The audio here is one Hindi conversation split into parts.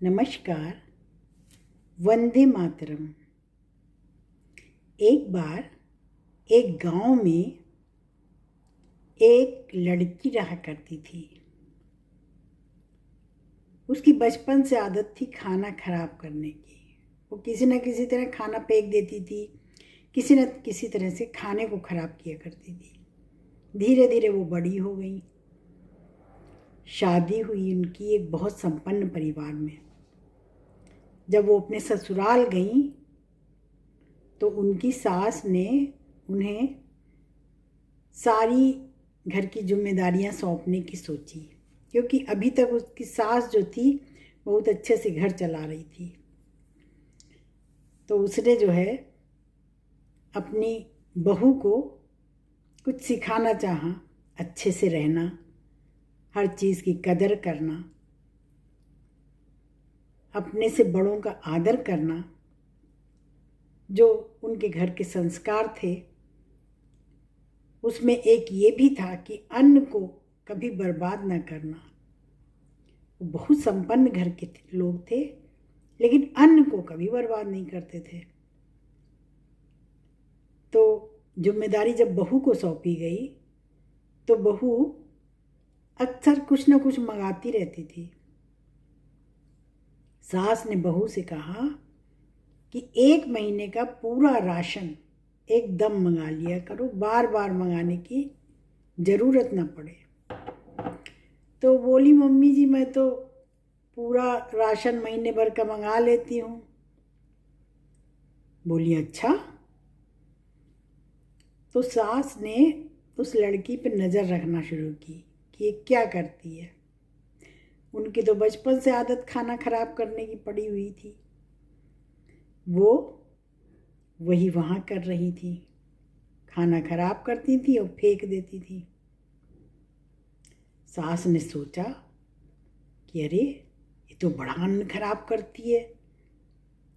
नमस्कार। वंदे मातरम। एक बार एक गांव में एक लड़की रहा करती थी। उसकी बचपन से आदत थी खाना खराब करने की। वो किसी न किसी तरह खाना फेंक देती थी, किसी न किसी तरह से खाने को खराब किया करती थी। धीरे धीरे वो बड़ी हो गई। शादी हुई उनकी एक बहुत संपन्न परिवार में। जब वो अपने ससुराल गई तो उनकी सास ने उन्हें सारी घर की जिम्मेदारियां सौंपने की सोची, क्योंकि अभी तक उसकी सास जो थी बहुत अच्छे से घर चला रही थी। तो उसने जो है अपनी बहू को कुछ सिखाना चाहा, अच्छे से रहना, हर चीज़ की कदर करना, अपने से बड़ों का आदर करना, जो उनके घर के संस्कार थे। उसमें एक ये भी था कि अन्न को कभी बर्बाद न करना। वो बहुत संपन्न घर के लोग थे, लेकिन अन्न को कभी बर्बाद नहीं करते थे। तो जिम्मेदारी जब बहू को सौंपी गई तो बहू अक्सर कुछ न कुछ मंगाती रहती थी। सास ने बहू से कहा कि 1 महीने का पूरा राशन एकदम मंगा लिया करो, बार बार मंगाने की ज़रूरत ना पड़े। तो बोली, मम्मी जी मैं तो पूरा राशन महीने भर का मंगा लेती हूँ। बोली, अच्छा। तो सास ने उस लड़की पे नज़र रखना शुरू की कि ये क्या करती है। उनकी तो बचपन से आदत खाना खराब करने की पड़ी हुई थी। वो वही वहाँ कर रही थी, खाना खराब करती थी और फेंक देती थी। सास ने सोचा कि अरे ये तो बड़ा अन्न खराब करती है,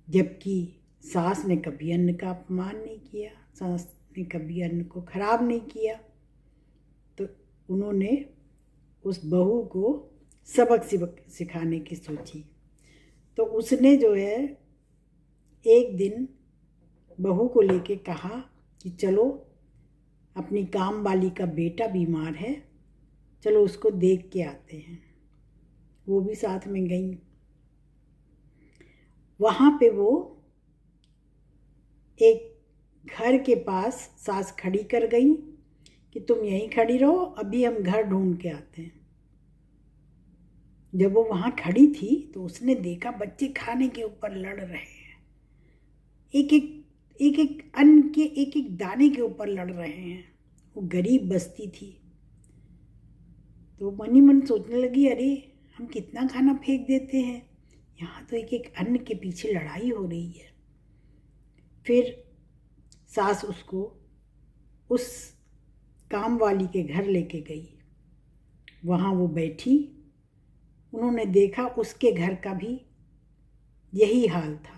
जबकि सास ने कभी अन्न का अपमान नहीं किया, सास ने कभी अन्न को खराब नहीं किया। तो उन्होंने उस बहू को सबक सिखाने की सोची। तो उसने जो है एक दिन बहू को लेके कहा कि चलो, अपनी काम वाली का बेटा बीमार है, चलो उसको देख के आते हैं। वो भी साथ में गई। वहाँ पे वो एक घर के पास सास खड़ी कर गई कि तुम यहीं खड़ी रहो, अभी हम घर ढूंढ के आते हैं। जब वो वहाँ खड़ी थी तो उसने देखा बच्चे खाने के ऊपर लड़ रहे हैं, एक एक अन्न के एक एक दाने के ऊपर लड़ रहे हैं। वो गरीब बस्ती थी। तो मनी मन सोचने लगी, अरे हम कितना खाना फेंक देते हैं, यहाँ तो एक एक अन्न के पीछे लड़ाई हो रही है। फिर सास उसको उस काम वाली के घर लेके गई। वहाँ वो बैठी। उन्होंने देखा उसके घर का भी यही हाल था।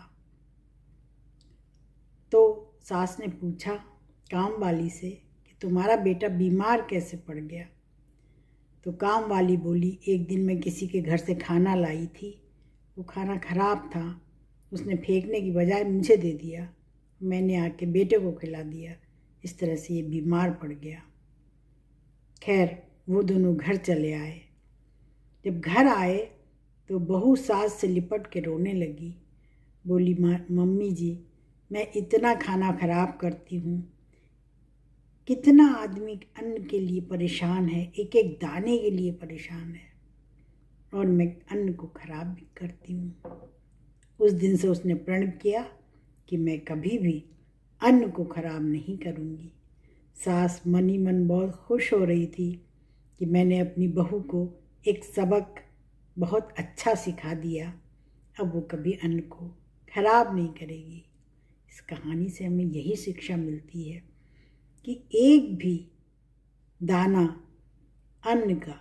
तो सास ने पूछा काम वाली से कि तुम्हारा बेटा बीमार कैसे पड़ गया। तो काम वाली बोली, एक दिन मैं किसी के घर से खाना लाई थी, वो खाना खराब था, उसने फेंकने की बजाय मुझे दे दिया, मैंने आके बेटे को खिला दिया, इस तरह से ये बीमार पड़ गया। खैर वो दोनों घर चले आए। जब घर आए तो बहू सास से लिपट के रोने लगी। बोली, मम्मी जी मैं इतना खाना खराब करती हूँ, कितना आदमी अन्न के लिए परेशान है, एक एक दाने के लिए परेशान है, और मैं अन्न को खराब भी करती हूँ। उस दिन से उसने प्रण किया कि मैं कभी भी अन्न को खराब नहीं करूँगी। सास मन ही मन बहुत खुश हो रही थी कि मैंने अपनी बहू को एक सबक बहुत अच्छा सिखा दिया, अब वो कभी अन्न को खराब नहीं करेगी। इस कहानी से हमें यही शिक्षा मिलती है कि एक भी दाना अन्न का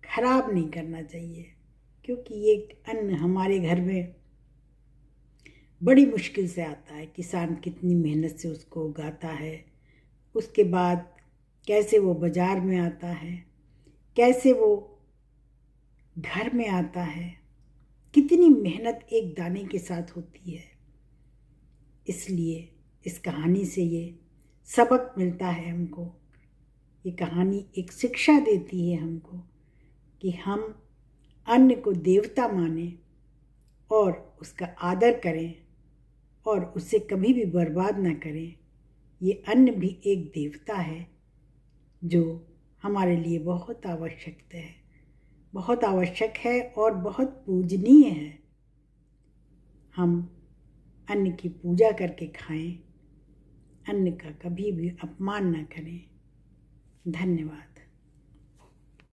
खराब नहीं करना चाहिए, क्योंकि ये अन्न हमारे घर में बड़ी मुश्किल से आता है। किसान कितनी मेहनत से उसको उगाता है, उसके बाद कैसे वो बाज़ार में आता है, कैसे वो घर में आता है, कितनी मेहनत एक दाने के साथ होती है। इसलिए इस कहानी से ये सबक मिलता है हमको। ये कहानी एक शिक्षा देती है हमको कि हम अन्न को देवता मानें और उसका आदर करें और उसे कभी भी बर्बाद ना करें। ये अन्न भी एक देवता है जो हमारे लिए बहुत आवश्यक है और बहुत पूजनीय है। हम अन्न की पूजा करके खाएं, अन्न का कभी भी अपमान ना करें। धन्यवाद।